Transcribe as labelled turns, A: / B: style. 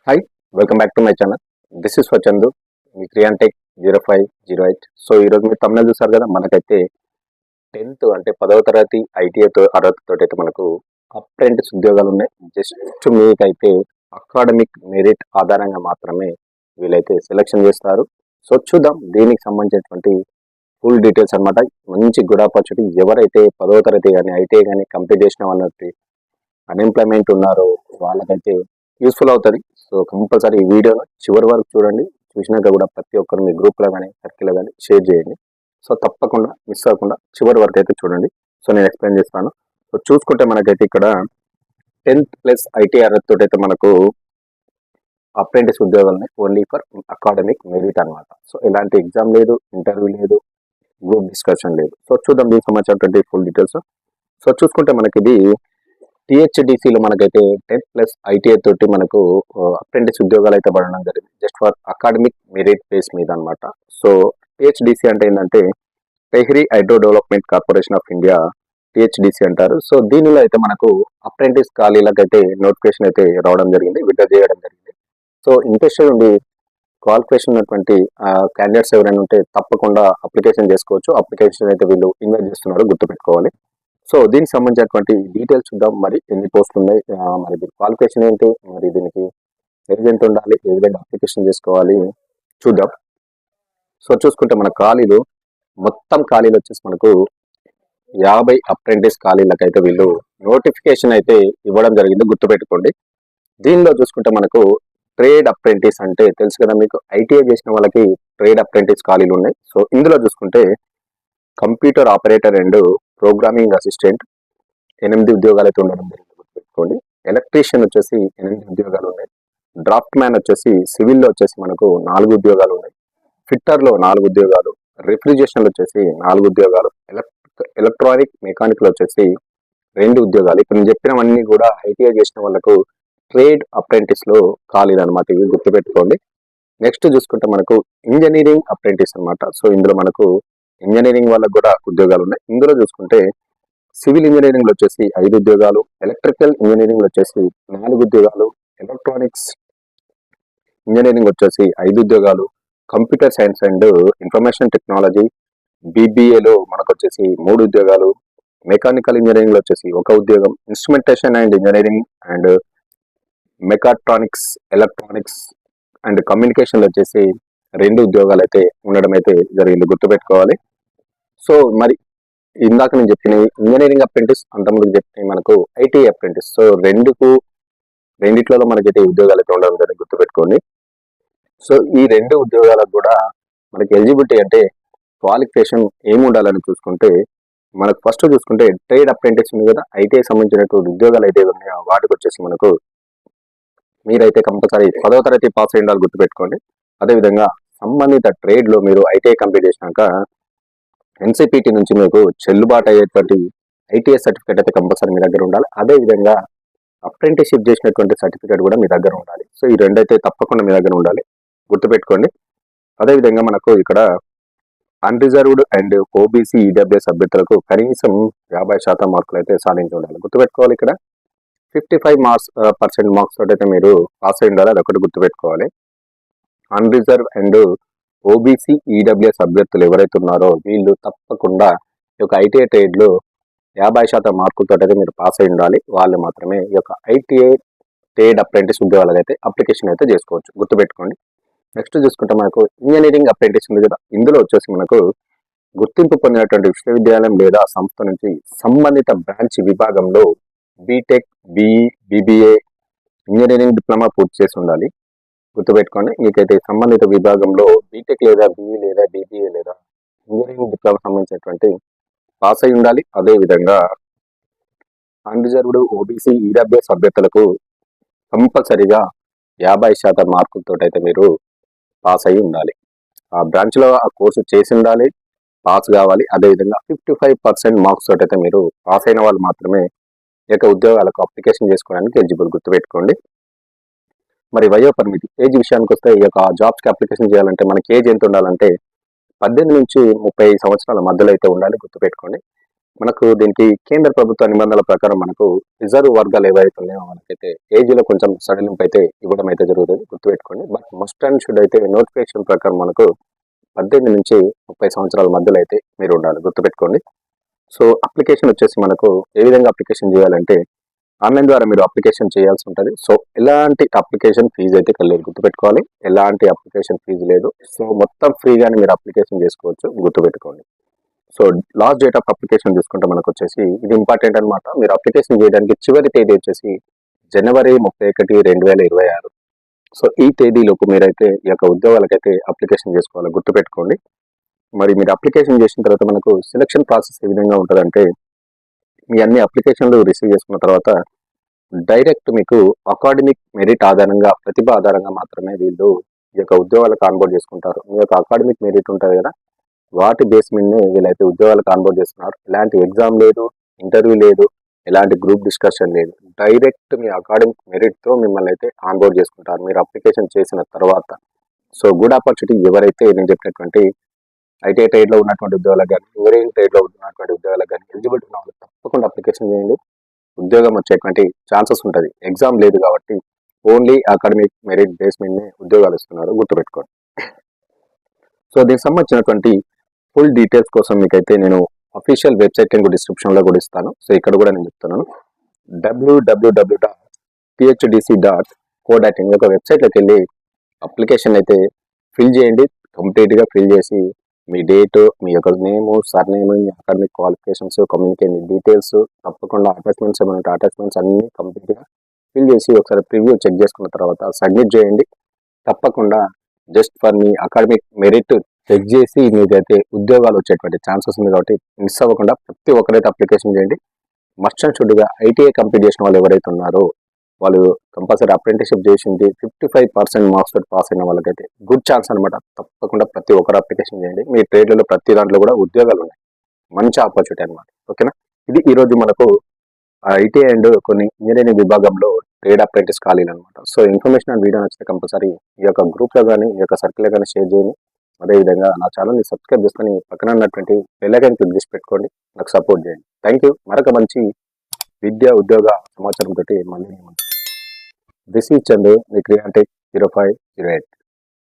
A: Hi, welcome back to my channel. This is for Chandu, మీ క్రియాంటెక్ 0508. So ఈరోజు మీరు తమిళ చూసారు కదా, మనకైతే 10th అంటే 10వ తరగతి ఐటీఐ అర్హతతో అయితే మనకు అప్రెంటిస్ ఉద్యోగాలు ఉన్నాయి. జస్ట్ మీకైతే అకాడమిక్ మెరిట్ ఆధారంగా మాత్రమే వీళ్ళైతే సెలెక్షన్ చేస్తారు. సో చూద్దాం దీనికి సంబంధించినటువంటి ఫుల్ డీటెయిల్స్ అనమాట. మంచి గుడ్ ఆపర్చునిటీ. ఎవరైతే 10వ తరగతి కానీ ఐటీఐ కానీ కంప్లీట్ చేసిన వాళ్ళకి అన్ఎంప్లాయ్మెంట్ ఉన్నారో వాళ్ళకైతే యూస్ఫుల్ అవుతుంది. సో కంపల్సరీ ఈ వీడియోను చివరి వరకు చూడండి. చూసినాక కూడా ప్రతి ఒక్కరు మీ గ్రూప్లో కానీ సర్కిల్లో కానీ షేర్ చేయండి. సో తప్పకుండా మిస్ అవ్వకుండా చివరి వరకు అయితే చూడండి. సో నేను ఎక్స్ప్లెయిన్ చేస్తాను. సో చూసుకుంటే మనకైతే ఇక్కడ 10th+ ఐటీ అర్హతతో అయితే మనకు అప్రెంటిస్ ఉద్యోగాలని ఓన్లీ ఫర్ అకాడమిక్ మెరిట్ అనమాట. సో ఎలాంటి ఎగ్జామ్ లేదు, ఇంటర్వ్యూ లేదు, గ్రూప్ డిస్కషన్ లేదు. సో చూద్దాం దీనికి సంబంధించినటువంటి ఫుల్ డీటెయిల్స్. సో చూసుకుంటే మనకి ఇది టీహెచ్డిసిలో మనకైతే 10th+ ఐటీఐ తోటి మనకు అప్రెంటిస్ ఉద్యోగాలు అయితే పడడం జరిగింది. Just for academic merit base మీద అనమాట. సో టీహెచ్డిసి అంటే ఏంటంటే Tehri hydro development corporation of India, THDC అంటారు. సో దీనిలో అయితే మనకు అప్రెంటిస్ ఖాళీలకు అయితే నోటిఫికేషన్ అయితే రావడం జరిగింది, విడ్డా చేయడం జరిగింది. సో ఇంట్రెస్టెడ్ ఉండి క్వాలిఫికేషన్ ఉన్నటువంటి క్యాండిడేట్స్ ఎవరైనా ఉంటే తప్పకుండా అప్లికేషన్ చేసుకోవచ్చు. అప్లికేషన్ అయితే వీళ్ళు ఇన్వైట్ చేస్తున్నారు, గుర్తుపెట్టుకోవాలి. సో దీనికి సంబంధించినటువంటి డీటెయిల్స్ చూద్దాం. మరి ఎన్ని పోస్టులు ఉన్నాయి, మరి దీని క్వాలిఫికేషన్ ఏంటి, మరి దీనికి ఏజ్ ఎంత ఉండాలి, ఏ విధంగా అప్లికేషన్ చేసుకోవాలి చూద్దాం. సో చూసుకుంటే మన ఖాళీలు, మొత్తం ఖాళీలు వచ్చేసి మనకు 50 అప్రెంటిస్ ఖాళీలకైతే వీళ్ళు నోటిఫికేషన్ అయితే ఇవ్వడం జరిగింది, గుర్తుపెట్టుకోండి. దీనిలో చూసుకుంటే మనకు ట్రేడ్ అప్రెంటిస్ అంటే తెలుసు కదా మీకు, ఐటీఐ చేసిన వాళ్ళకి ట్రేడ్ అప్రెంటిస్ ఖాళీలు ఉన్నాయి. సో ఇందులో చూసుకుంటే computer operator and programming assistant 8 ఉద్యోగాలు అయితే ఉండడం జరిగింది, గుర్తుపెట్టుకోండి. ఎలక్ట్రీషియన్ వచ్చేసి 8 ఉద్యోగాలు ఉన్నాయి. డ్రాఫ్ట్ మ్యాన్ వచ్చేసి సివిల్లో వచ్చేసి మనకు 4 ఉద్యోగాలు ఉన్నాయి. ఫిట్టర్లో 4 ఉద్యోగాలు, రిఫ్రిజరేషన్లో వచ్చేసి 4 ఉద్యోగాలు, ఎలక్ట్రానిక్ మెకానిక్లో వచ్చేసి 2 ఉద్యోగాలు. ఇప్పుడు నేను చెప్పినవన్నీ కూడా ఐటీఐ చేసిన వాళ్ళకు ట్రేడ్ అప్రెంటిస్లో ఖాళీలు అనమాట, ఇవి గుర్తుపెట్టుకోండి. నెక్స్ట్ చూసుకుంటే మనకు ఇంజనీరింగ్ అప్రెంటిస్ అనమాట. సో ఇందులో మనకు ఇంజనీరింగ్ వాళ్ళకు కూడా ఉద్యోగాలు ఉన్నాయి. ఇందులో చూసుకుంటే సివిల్ ఇంజనీరింగ్లో వచ్చేసి 5 ఉద్యోగాలు, ఎలక్ట్రికల్ ఇంజనీరింగ్లో వచ్చేసి 4 ఉద్యోగాలు, ఎలక్ట్రానిక్స్ ఇంజనీరింగ్ వచ్చేసి 5 ఉద్యోగాలు, computer science and information technology బీబీఏలో మనకు వచ్చేసి 3 ఉద్యోగాలు, మెకానికల్ ఇంజనీరింగ్లో వచ్చేసి 1 ఉద్యోగం, instrumentation and engineering and mechatronics, electronics and కమ్యూనికేషన్లో వచ్చేసి 2 ఉద్యోగాలు అయితే ఉండడం అయితే జరిగింది, గుర్తుపెట్టుకోవాలి. సో మరి ఇందాక నేను చెప్పిన ఇంజనీరింగ్ అప్రెంటిస్, అంతకుముందు చెప్పిన మనకు ఐటీ అప్రెంటిస్. సో రెండిట్లలో మనకైతే ఉద్యోగాలు అయితే ఉండడం జరిగింది, గుర్తుపెట్టుకోండి. సో ఈ 2 ఉద్యోగాలకు కూడా మనకి ఎలిజిబిలిటీ అంటే క్వాలిఫికేషన్ ఏమి ఉండాలని చూసుకుంటే, మనకు ఫస్ట్ చూసుకుంటే ట్రేడ్ అప్రెంటిస్ ఉంది కదా, ఐటీఐ సంబంధించినటువంటి ఉద్యోగాలు అయితే ఉన్నాయో వాటికి వచ్చేసి మనకు మీరైతే కంపల్సరీ 10వ తరగతి పాస్ అయి ఉండాలి, గుర్తుపెట్టుకోండి. అదేవిధంగా సంబంధిత ట్రేడ్లో మీరు ఐటీఐ కంప్లీట్ చేసినాక ఎన్సీపీటీ నుంచి మీకు చెల్లుబాటు అయ్యేటువంటి ఐటీఐ సర్టిఫికేట్ అయితే కంపల్సరీ మీ దగ్గర ఉండాలి. అదేవిధంగా అప్రెంటిస్షిప్ చేసినటువంటి సర్టిఫికేట్ కూడా మీ దగ్గర ఉండాలి. సో ఈ 2 అయితే తప్పకుండా మీ దగ్గర ఉండాలి, గుర్తుపెట్టుకోండి. అదేవిధంగా మనకు ఇక్కడ అన్రిజర్వ్డ్ అండ్ ఓబీసీ ఈడబ్ల్యూఎస్ అభ్యర్థులకు కనీసం 50% మార్కులు అయితే సాధించి ఉండాలి, గుర్తుపెట్టుకోవాలి. ఇక్కడ 55% మార్క్స్ తోటి అయితే మీరు పాస్ అయి ఉండాలి, అదొకటి గుర్తుపెట్టుకోవాలి. అన్రిజర్వ్ అండ్ ఓబీసీ ఈడబ్ల్యూఎస్ అభ్యర్థులు ఎవరైతే ఉన్నారో వీళ్ళు తప్పకుండా ఈ యొక్క ఐటీఐ ట్రేడ్లో 50% మార్కులతో అయితే మీరు పాస్ అయి ఉండాలి. వాళ్ళు మాత్రమే ఈ యొక్క ఐటీఐ ట్రేడ్ అప్రెంటిస్ ఉద్యోగాలకు అయితే అప్లికేషన్ అయితే చేసుకోవచ్చు, గుర్తుపెట్టుకోండి. నెక్స్ట్ చూసుకుంటే మనకు ఇంజనీరింగ్ అప్రెంటిస్ ఉంది కదా, ఇందులో వచ్చేసి మనకు గుర్తింపు పొందినటువంటి విశ్వవిద్యాలయం లేదా సంస్థ నుంచి సంబంధిత బ్రాంచ్ విభాగంలో BTech, BE, BBA, engineering diploma పూర్తి చేసి ఉండాలి, గుర్తుపెట్టుకోండి. మీకైతే సంబంధిత విభాగంలో బీటెక్ లేదా బీఈ లేదా బీబీఏ లేదా ఇంజనీరింగ్ డిప్లొమా సంబంధించినటువంటి పాస్ అయి ఉండాలి. అదేవిధంగా అన్రిజర్వ్డ్ ఓబీసీ ఈడబ్ల్యూఎస్ అభ్యర్థులకు కంపల్సరీగా 50% మార్కులతో అయితే మీరు పాస్ అయి ఉండాలి. ఆ బ్రాంచ్లో ఆ కోర్సు చేసి ఉండాలి, పాస్ కావాలి. అదేవిధంగా 55% మార్క్స్ తోటి అయితే మీరు పాస్ అయిన వాళ్ళు మాత్రమే ఈ యొక్క ఉద్యోగాలకు అప్లికేషన్ చేసుకోవడానికి ఎలిజిబుల్, గుర్తుపెట్టుకోండి. మరి వయో పరిమితి, ఏజ్ విషయానికి వస్తే ఈ యొక్క జాబ్స్కి అప్లికేషన్ చేయాలంటే మనకి ఏజ్ ఎంత ఉండాలంటే 18 నుంచి 30 సంవత్సరాల మధ్యలో అయితే ఉండాలి, గుర్తుపెట్టుకోండి. మనకు దీనికి కేంద్ర ప్రభుత్వ నిబంధనల ప్రకారం మనకు రిజర్వ్ వర్గాలు ఏవైతే ఉన్నాయో మనకైతే ఏజ్లో కొంచెం సడలింపు అయితే ఇవ్వడం అయితే జరుగుతుంది, గుర్తుపెట్టుకోండి. బట్ మస్ట్ అండ్ షుడ్ అయితే నోటిఫికేషన్ ప్రకారం మనకు 18 నుంచి 30 సంవత్సరాల మధ్యలో అయితే మీరు ఉండాలి, గుర్తుపెట్టుకోండి. సో అప్లికేషన్ వచ్చేసి మనకు ఏ విధంగా అప్లికేషన్ చేయాలంటే ఆన్లైన్ ద్వారా మీరు అప్లికేషన్ చేయాల్సి ఉంటుంది. సో ఎలాంటి అప్లికేషన్ ఫీజు అయితే కలిగదు, గుర్తుపెట్టుకోవాలి. ఎలాంటి అప్లికేషన్ ఫీజు లేదు. సో మొత్తం ఫ్రీగానే మీరు అప్లికేషన్ చేసుకోవచ్చు, గుర్తుపెట్టుకోండి. So last date of application చూసుకుంటే మనకు వచ్చేసి ఇది ఇంపార్టెంట్ అనమాట. మీరు అప్లికేషన్ చేయడానికి చివరి తేదీ వచ్చేసి జనవరి 31, 2026. సో ఈ తేదీలోపు మీరైతే ఈ యొక్క ఉద్యోగాలకైతే అప్లికేషన్ చేసుకోవాలి, గుర్తుపెట్టుకోండి. మరి మీరు అప్లికేషన్ చేసిన తర్వాత మనకు సెలక్షన్ ప్రాసెస్ ఏ విధంగా ఉంటుందంటే మీ అన్ని అప్లికేషన్లు రిసీవ్ చేసుకున్న తర్వాత డైరెక్ట్ మీకు అకాడమిక్ మెరిట్ ఆధారంగా, ప్రతిభ ఆధారంగా మాత్రమే వీళ్ళు ఈ యొక్క ఉద్యోగాలకు ఆన్బోర్డ్ చేసుకుంటారు. మీ యొక్క అకాడమిక్ మెరిట్ ఉంటుంది కదా, వాటి బేస్ మీదనే వీళ్ళైతే ఉద్యోగాలకు ఆన్బోర్డ్ చేస్తున్నారు. ఎలాంటి ఎగ్జామ్ లేదు, ఇంటర్వ్యూ లేదు, ఎలాంటి గ్రూప్ డిస్కషన్ లేదు. డైరెక్ట్ మీ అకాడమిక్ మెరిట్తో మిమ్మల్ని అయితే ఆన్బోర్డ్ చేసుకుంటారు మీరు అప్లికేషన్ చేసిన తర్వాత. So good opportunity. ఎవరైతే నేను చెప్పినటువంటి ఐటీఐ ట్రేడ్లో ఉన్నటువంటి ఉద్యోగాలకు కానీ, ఇంజనీరింగ్ ట్రేడ్లో ఉన్నటువంటి ఉద్యోగాలకు కానీ ఎలిజిబిలిటీ ఉన్న వాళ్ళు తప్పకుండా అప్లికేషన్ చేయండి. ఉద్యోగం వచ్చేటువంటి ఛాన్సెస్ ఉంటుంది. ఎగ్జామ్ లేదు కాబట్టి ఓన్లీ అకాడమిక్ మెరిట్ బేస్ మీదనే ఉద్యోగాలు ఇస్తున్నారు, గుర్తుపెట్టుకోండి. సో దీనికి సంబంధించినటువంటి ఫుల్ డీటెయిల్స్ కోసం మీకైతే నేను అఫీషియల్ వెబ్సైట్ లింక్ డిస్క్రిప్షన్లో కూడా ఇస్తాను. సో ఇక్కడ కూడా నేను చెప్తున్నాను, www.phdc.co.in ఒక వెబ్సైట్లోకి వెళ్ళి అప్లికేషన్ అయితే ఫిల్ చేయండి. కంప్లీట్గా ఫిల్ చేసి మీ డేటు, మీ యొక్క నేము, సర్నేమ్, మీ అకాడమిక్ క్వాలిఫికేషన్స్, కమ్యూనికేషన్ డీటెయిల్స్, తప్పకుండా అటాచ్మెంట్స్ ఏమైనా ఉంటే అటాచ్మెంట్స్ అన్నీ కంప్లీట్గా ఫిల్ చేసి ఒకసారి ప్రివ్యూ చెక్ చేసుకున్న తర్వాత సబ్మిట్ చేయండి. తప్పకుండా జస్ట్ ఫర్ మీ అకాడమిక్ మెరిట్ చెక్ చేసి మీకైతే ఉద్యోగాలు వచ్చేటువంటి ఛాన్సెస్ ఉంది కాబట్టి మిస్ అవ్వకుండా ప్రతి ఒక్కరైతే అప్లికేషన్ చేయండి. మస్ట్ అండ్ షుడ్గా ఐటీఐ కంప్లీట్ చేసిన వాళ్ళు ఎవరైతే ఉన్నారో వాళ్ళు కంపల్సరీ అప్రెంటిస్షిప్ చేసింది 55% మార్క్స్ తోటి పాస్ అయిన వాళ్ళకైతే గుడ్ ఛాన్స్ అనమాట. తప్పకుండా ప్రతి ఒక్కరు అప్లికేషన్ చేయండి. మీ ట్రేడ్లలో ప్రతి దాంట్లో కూడా ఉద్యోగాలు ఉన్నాయి, మంచి ఆపర్చునిటీ అనమాట. ఓకేనా, ఇది ఈరోజు మనకు ఐటీఐ అండ్ కొన్ని ఇంజనీరింగ్ విభాగంలో ట్రేడ్ అప్రెంటిస్ ఖాళీలు అనమాట. సో ఇన్ఫర్మేషన్ అండ్ వీడియో నచ్చితే కంపల్సరీ ఈ యొక్క గ్రూప్లో కానీ, ఈ యొక్క సర్కిల్లో కానీ షేర్ చేయండి. అదేవిధంగా నా ఛానల్ని సబ్స్క్రైబ్ చేసుకొని పక్కన ఉన్నటువంటి బెల్ ఐకాన్ క్లిక్ చేసి పెట్టుకోండి, నాకు సపోర్ట్ చేయండి. Thank you. మరొక మంచి విద్య, ఉద్యోగ సమాచారం తోటి మళ్ళీ దిస్ ఈజ్ చందు, మీ క్రియాంటెక్ 0508.